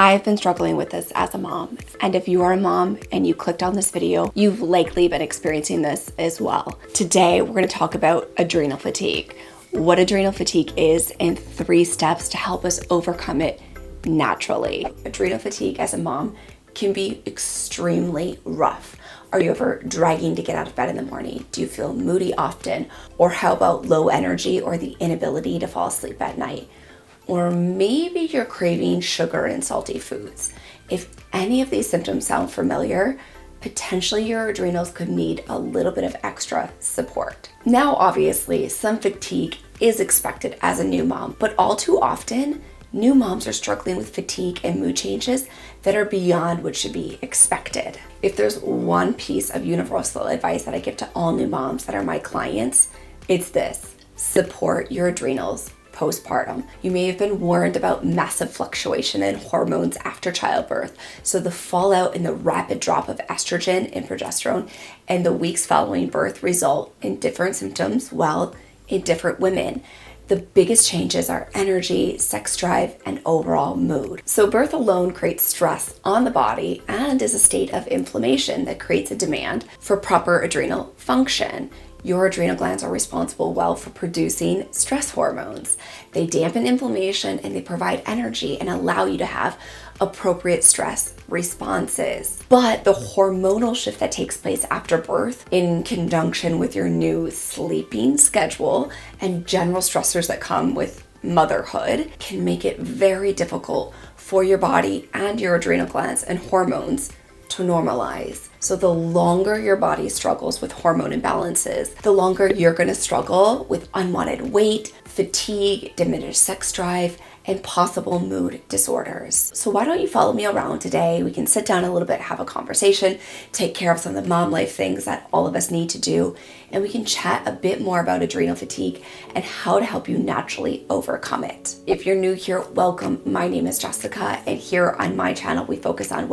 I've been struggling with this as a mom, and if you are a mom and you clicked on this video, you've likely been experiencing this as well. Today, we're going to talk about adrenal fatigue, what adrenal fatigue is, and 3 steps to help us overcome it naturally. Adrenal fatigue as a mom can be extremely rough. Are you ever dragging to get out of bed in the morning? Do you feel moody often? Or how about low energy or the inability to fall asleep at night? Or maybe you're craving sugar and salty foods. If any of these symptoms sound familiar, potentially your adrenals could need a little bit of extra support. Now, obviously, some fatigue is expected as a new mom, but all too often, new moms are struggling with fatigue and mood changes that are beyond what should be expected. If there's one piece of universal advice that I give to all new moms that are my clients, it's this: support your adrenals postpartum. You may have been warned about massive fluctuation in hormones after childbirth, so the fallout and the rapid drop of estrogen and progesterone and the weeks following birth result in different symptoms, well, in different women. The biggest changes are energy, sex drive, and overall mood. So birth alone creates stress on the body and is a state of inflammation that creates a demand for proper adrenal function. Your adrenal glands are responsible for producing stress hormones. They dampen inflammation and they provide energy and allow you to have appropriate stress responses. But the hormonal shift that takes place after birth, in conjunction with your new sleeping schedule and general stressors that come with motherhood, can make it very difficult for your body and your adrenal glands and hormones to normalize. So the longer your body struggles with hormone imbalances, the longer you're going to struggle with unwanted weight, fatigue, diminished sex drive, and possible mood disorders. So why don't you follow me around today? We can sit down a little bit, have a conversation, take care of some of the mom life things that all of us need to do, and we can chat a bit more about adrenal fatigue and how to help you naturally overcome it. If you're new here, welcome. My name is Jessica, and here on my channel, we focus on,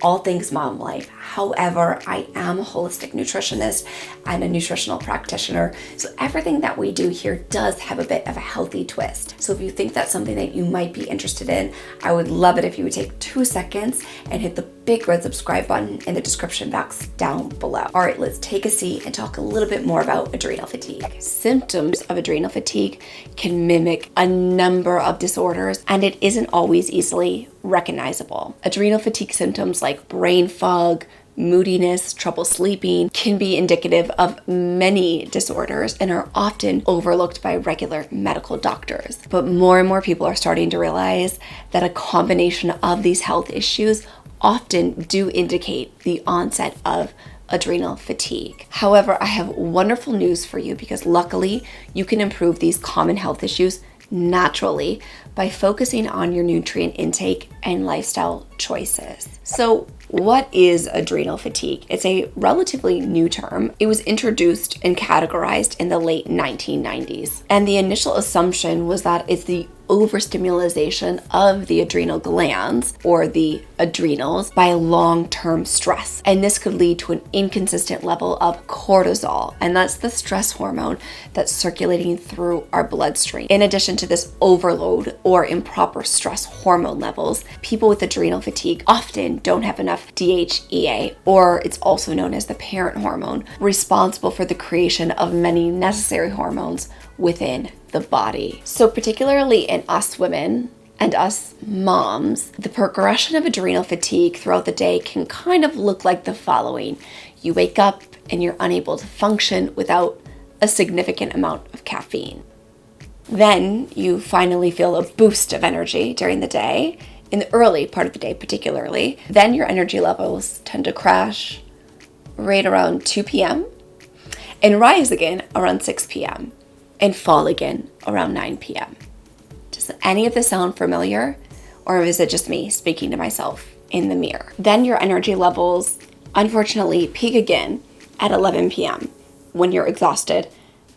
all things mom life. However, I am a holistic nutritionist and a nutritional practitioner, so everything that we do here does have a bit of a healthy twist. So if you think that's something that you might be interested in, I would love it if you would take 2 seconds and hit the big red subscribe button in the description box down below. All right, let's take a seat and talk a little bit more about adrenal fatigue. Symptoms of adrenal fatigue can mimic a number of disorders, and it isn't always easily recognizable. Adrenal fatigue symptoms like brain fog, moodiness, trouble sleeping can be indicative of many disorders and are often overlooked by regular medical doctors. But more and more people are starting to realize that a combination of these health issues often do indicate the onset of adrenal fatigue. However, I have wonderful news for you, because luckily you can improve these common health issues naturally by focusing on your nutrient intake and lifestyle choices. So what is adrenal fatigue? It's a relatively new term. It was introduced and categorized in the late 1990s. And the initial assumption was that it's the overstimulation of the adrenal glands, or the adrenals, by long-term stress. And this could lead to an inconsistent level of cortisol, and that's the stress hormone that's circulating through our bloodstream. In addition to this overload or improper stress hormone levels, people with adrenal fatigue often don't have enough DHEA, or it's also known as the parent hormone, responsible for the creation of many necessary hormones within the body. So particularly in us women and us moms, the progression of adrenal fatigue throughout the day can kind of look like the following. You wake up and you're unable to function without a significant amount of caffeine. Then you finally feel a boost of energy during the day, in the early part of the day particularly. Then your energy levels tend to crash right around 2 p.m. and rise again around 6 p.m. and fall again around 9 p.m. Does any of this sound familiar? Or is it just me speaking to myself in the mirror? Then your energy levels unfortunately peak again at 11 p.m. when you're exhausted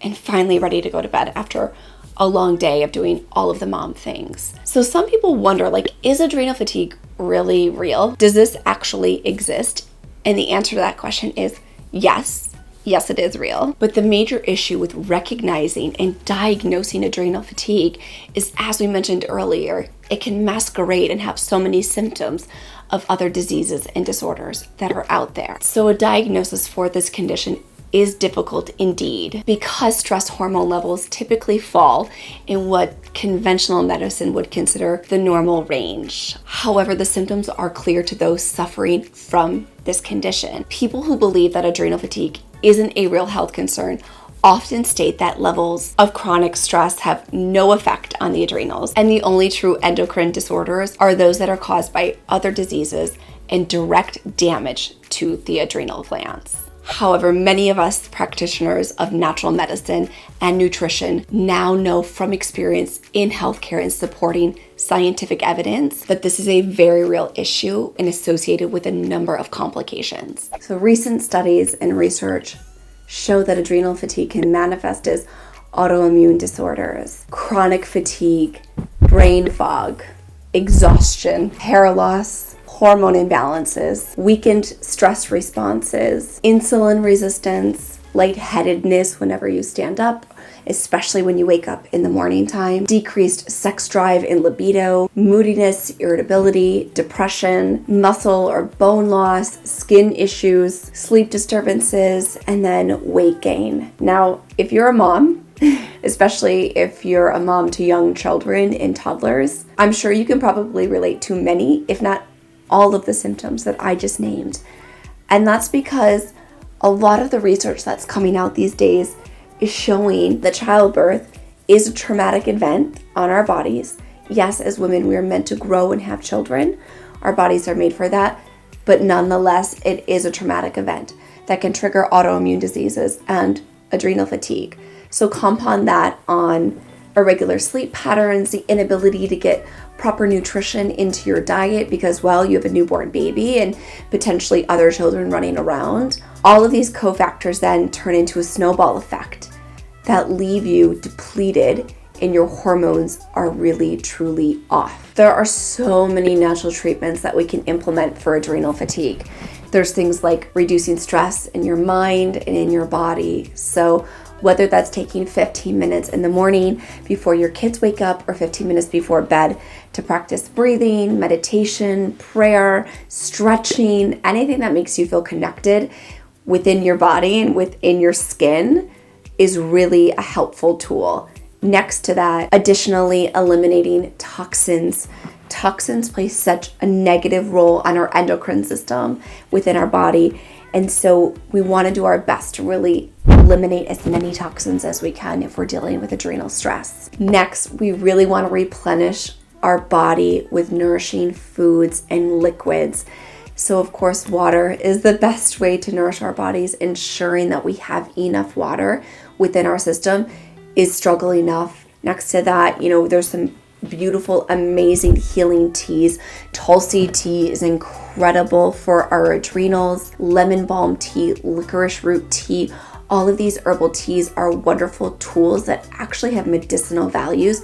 and finally ready to go to bed after a long day of doing all of the mom things. So some people wonder, is adrenal fatigue really real? Does this actually exist? And the answer to that question is yes, Yes, it is real. But the major issue with recognizing and diagnosing adrenal fatigue is, as we mentioned earlier, it can masquerade and have so many symptoms of other diseases and disorders that are out there. So a diagnosis for this condition is difficult indeed, because stress hormone levels typically fall in what conventional medicine would consider the normal range. However, the symptoms are clear to those suffering from this condition. People who believe that adrenal fatigue isn't a real health concern often state that levels of chronic stress have no effect on the adrenals, and the only true endocrine disorders are those that are caused by other diseases and direct damage to the adrenal glands. However, many of us practitioners of natural medicine and nutrition now know from experience in healthcare and supporting scientific evidence that this is a very real issue and associated with a number of complications. So recent studies and research show that adrenal fatigue can manifest as autoimmune disorders, chronic fatigue, brain fog, exhaustion, hair loss, hormone imbalances, weakened stress responses, insulin resistance, lightheadedness whenever you stand up, especially when you wake up in the morning time, decreased sex drive and libido, moodiness, irritability, depression, muscle or bone loss, skin issues, sleep disturbances, and then weight gain. Now, if you're a mom, especially if you're a mom to young children and toddlers, I'm sure you can probably relate to many, if not all of the symptoms that I just named. And that's because a lot of the research that's coming out these days is showing that childbirth is a traumatic event on our bodies. Yes, as women, we are meant to grow and have children. Our bodies are made for that. But nonetheless, it is a traumatic event that can trigger autoimmune diseases and adrenal fatigue. So compound that on irregular sleep patterns, the inability to get proper nutrition into your diet because, well, you have a newborn baby and potentially other children running around. All of these cofactors then turn into a snowball effect that leave you depleted and your hormones are really, truly off. There are so many natural treatments that we can implement for adrenal fatigue. There's things like reducing stress in your mind and in your body. So whether that's taking 15 minutes in the morning before your kids wake up or 15 minutes before bed to practice breathing, meditation, prayer, stretching, anything that makes you feel connected within your body and within your skin is really a helpful tool. Next to that, additionally, eliminating toxins. Toxins play such a negative role on our endocrine system within our body. And so we want to do our best to really eliminate as many toxins as we can if we're dealing with adrenal stress. Next, we really want to replenish our body with nourishing foods and liquids. So of course, water is the best way to nourish our bodies. Ensuring that we have enough water within our system is struggle enough. Next to that, there's some beautiful, amazing healing teas. Tulsi tea is incredible for our adrenals. Lemon balm tea, licorice root tea, all of these herbal teas are wonderful tools that actually have medicinal values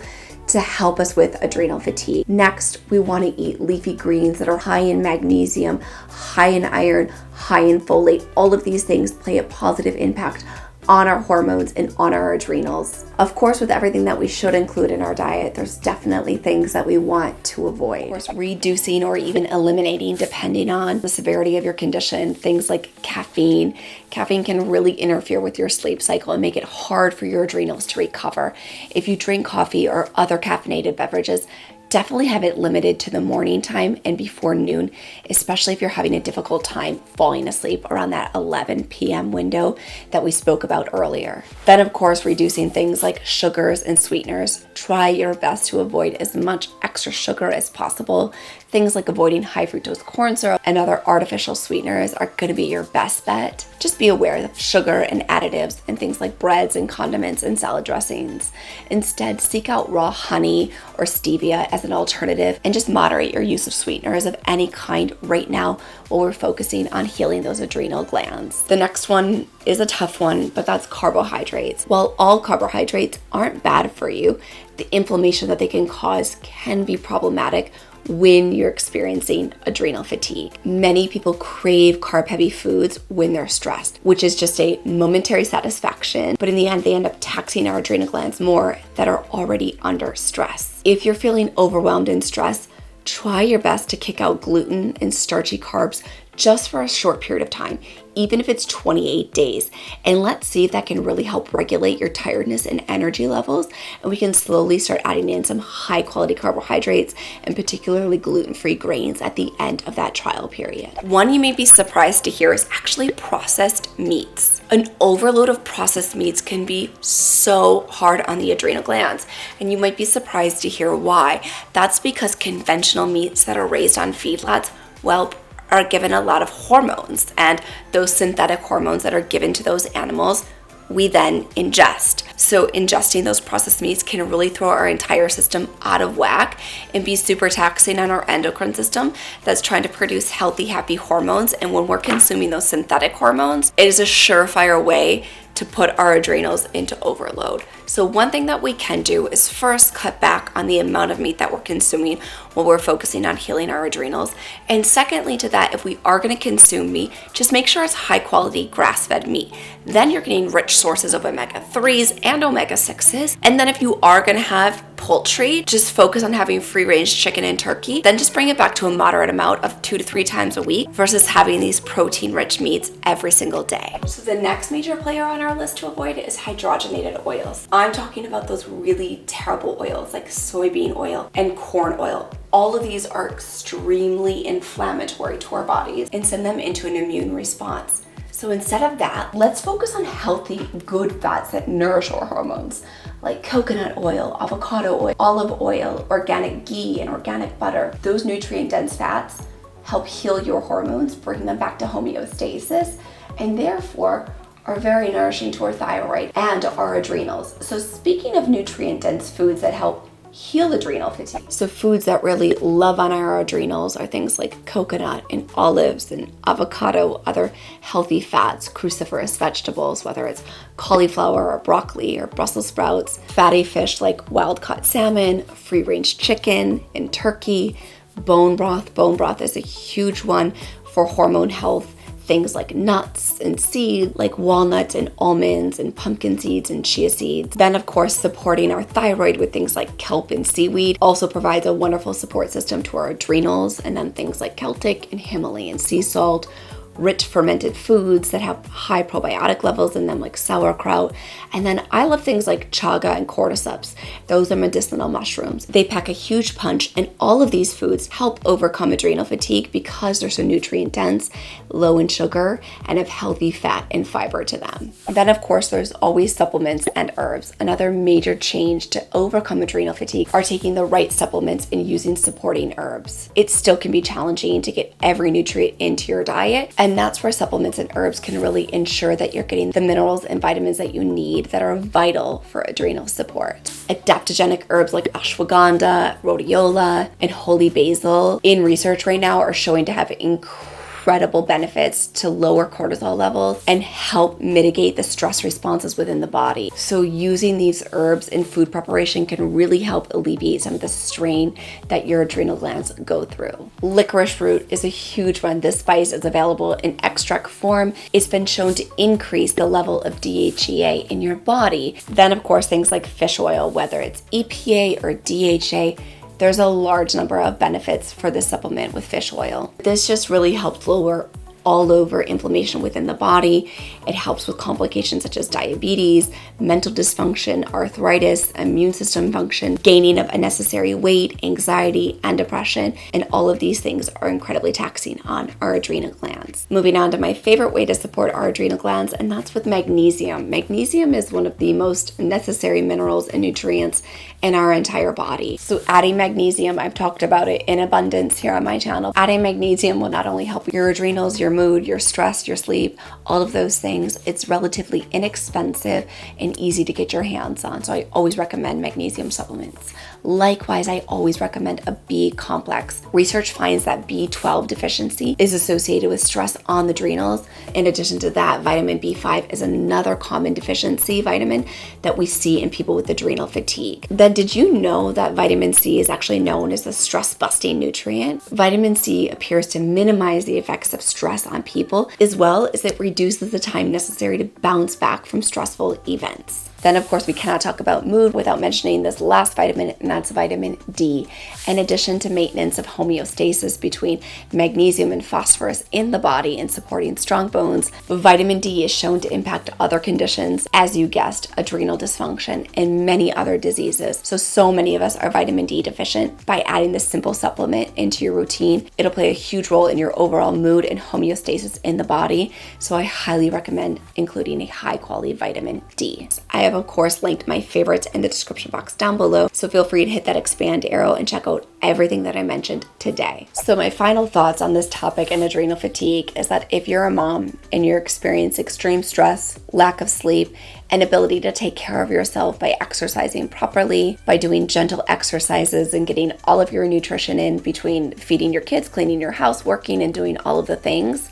to help us with adrenal fatigue. Next, we want to eat leafy greens that are high in magnesium, high in iron, high in folate. All of these things play a positive impact on our hormones and on our adrenals. Of course, with everything that we should include in our diet, there's definitely things that we want to avoid. Of course, reducing or even eliminating, depending on the severity of your condition, things like caffeine. Caffeine can really interfere with your sleep cycle and make it hard for your adrenals to recover. If you drink coffee or other caffeinated beverages, definitely have it limited to the morning time and before noon, especially if you're having a difficult time falling asleep around that 11 p.m. window that we spoke about earlier. Then, of course, reducing things like sugars and sweeteners. Try your best to avoid as much extra sugar as possible. Things like avoiding high fructose corn syrup and other artificial sweeteners are going to be your best bet. Just be aware of sugar and additives and things like breads and condiments and salad dressings. Instead, seek out raw honey or stevia as an alternative and just moderate your use of sweeteners of any kind right now while we're focusing on healing those adrenal glands. The next one is a tough one, but that's carbohydrates. While all carbohydrates aren't bad for you, the inflammation that they can cause can be problematic when you're experiencing adrenal fatigue. Many people crave carb-heavy foods when they're stressed, which is just a momentary satisfaction, but in the end, they end up taxing our adrenal glands more that are already under stress. If you're feeling overwhelmed and stressed, try your best to kick out gluten and starchy carbs just for a short period of time, even if it's 28 days. And let's see if that can really help regulate your tiredness and energy levels. And we can slowly start adding in some high quality carbohydrates and particularly gluten-free grains at the end of that trial period. One you may be surprised to hear is actually processed meats. An overload of processed meats can be so hard on the adrenal glands, and you might be surprised to hear why. That's because conventional meats that are raised on feedlots, well, are given a lot of hormones, and those synthetic hormones that are given to those animals we then ingest. So ingesting those processed meats can really throw our entire system out of whack and be super taxing on our endocrine system that's trying to produce healthy, happy hormones. And when we're consuming those synthetic hormones, it is a surefire way to put our adrenals into overload. So one thing that we can do is first cut back on the amount of meat that we're consuming while we're focusing on healing our adrenals. And secondly to that, if we are going to consume meat, just make sure it's high quality grass-fed meat. Then you're getting rich sources of omega-3s and omega-6s. And then if you are going to have poultry, just focus on having free-range chicken and turkey. Then just bring it back to a moderate amount of 2 to 3 times a week versus having these protein-rich meats every single day. So the next major player on our list to avoid is hydrogenated oils. I'm talking about those really terrible oils like soybean oil and corn oil. All of these are extremely inflammatory to our bodies and send them into an immune response. So instead of that, let's focus on healthy, good fats that nourish our hormones, like coconut oil, avocado oil, olive oil, organic ghee, and organic butter. Those nutrient-dense fats help heal your hormones, bring them back to homeostasis, and therefore are very nourishing to our thyroid and our adrenals. So speaking of nutrient-dense foods that help heal adrenal fatigue. So foods that really love on our adrenals are things like coconut and olives and avocado, other healthy fats, cruciferous vegetables, whether it's cauliflower or broccoli or Brussels sprouts, fatty fish like wild-caught salmon, free-range chicken and turkey, bone broth. Bone broth is a huge one for hormone health. Things like nuts and seeds, like walnuts and almonds and pumpkin seeds and chia seeds. Then, of course, supporting our thyroid with things like kelp and seaweed also provides a wonderful support system to our adrenals. And then things like Celtic and Himalayan sea salt, rich fermented foods that have high probiotic levels in them, like sauerkraut. And then I love things like chaga and cordyceps. Those are medicinal mushrooms. They pack a huge punch, and all of these foods help overcome adrenal fatigue because they're so nutrient dense, low in sugar, and have healthy fat and fiber to them. And then, of course, there's always supplements and herbs. Another major change to overcome adrenal fatigue are taking the right supplements and using supporting herbs. It still can be challenging to get every nutrient into your diet, and that's where supplements and herbs can really ensure that you're getting the minerals and vitamins that you need that are vital for adrenal support. Adaptogenic herbs like ashwagandha, rhodiola, and holy basil in research right now are showing to have incredible benefits to lower cortisol levels and help mitigate the stress responses within the body. So using these herbs in food preparation can really help alleviate some of the strain that your adrenal glands go through. Licorice root is a huge one. This spice is available in extract form. It's been shown to increase the level of DHEA in your body. Then, of course, things like fish oil, whether it's EPA or DHA, there's a large number of benefits for this supplement with fish oil. This just really helps lower all over inflammation within the body. It helps with complications such as diabetes, mental dysfunction, arthritis, immune system function, gaining of unnecessary weight, anxiety, and depression. And all of these things are incredibly taxing on our adrenal glands. Moving on to my favorite way to support our adrenal glands, and that's with magnesium. Magnesium is one of the most necessary minerals and nutrients in our entire body. So adding magnesium, I've talked about it in abundance here on my channel. Adding magnesium will not only help your adrenals, your mood, your stress, your sleep, all of those things. It's relatively inexpensive and easy to get your hands on. So I always recommend magnesium supplements. Likewise, I always recommend a B complex. Research finds that B12 deficiency is associated with stress on the adrenals. In addition to that, vitamin B5 is another common deficiency vitamin that we see in people with adrenal fatigue. Then did you know that vitamin C is actually known as a stress-busting nutrient? Vitamin C appears to minimize the effects of stress on people, as well as it reduces the time necessary to bounce back from stressful events. Then, of course, we cannot talk about mood without mentioning this last vitamin, and that's vitamin D. In addition to maintenance of homeostasis between magnesium and phosphorus in the body and supporting strong bones, vitamin D is shown to impact other conditions, as you guessed, adrenal dysfunction and many other diseases. So many of us are vitamin D deficient. By adding this simple supplement into your routine, it'll play a huge role in your overall mood and homeostasis in the body. So I highly recommend including a high quality vitamin D. I have, of course, linked my favorites in the description box down below, so feel free to hit that expand arrow and check out everything that I mentioned today. So my final thoughts on this topic and adrenal fatigue is that if you're a mom and you're experiencing extreme stress, lack of sleep, inability to take care of yourself by exercising properly, by doing gentle exercises and getting all of your nutrition in between feeding your kids, cleaning your house, working, and doing all of the things,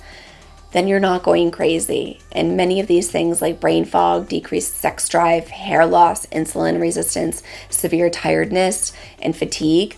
then you're not going crazy. And many of these things like brain fog, decreased sex drive, hair loss, insulin resistance, severe tiredness, and fatigue,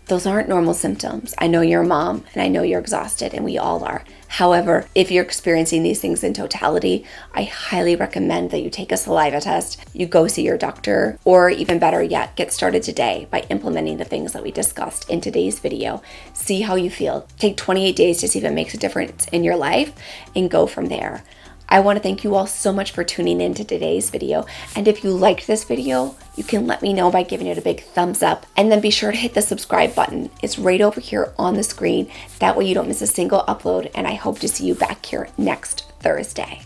those aren't normal symptoms. I know you're a mom and I know you're exhausted, and we all are. However, if you're experiencing these things in totality, I highly recommend that you take a saliva test, you go see your doctor, or even better yet, get started today by implementing the things that we discussed in today's video. See how you feel. Take 28 days to see if it makes a difference in your life and go from there. I want to thank you all so much for tuning in to today's video. And if you liked this video, you can let me know by giving it a big thumbs up, and then be sure to hit the subscribe button. It's right over here on the screen. That way you don't miss a single upload, and I hope to see you back here next Thursday.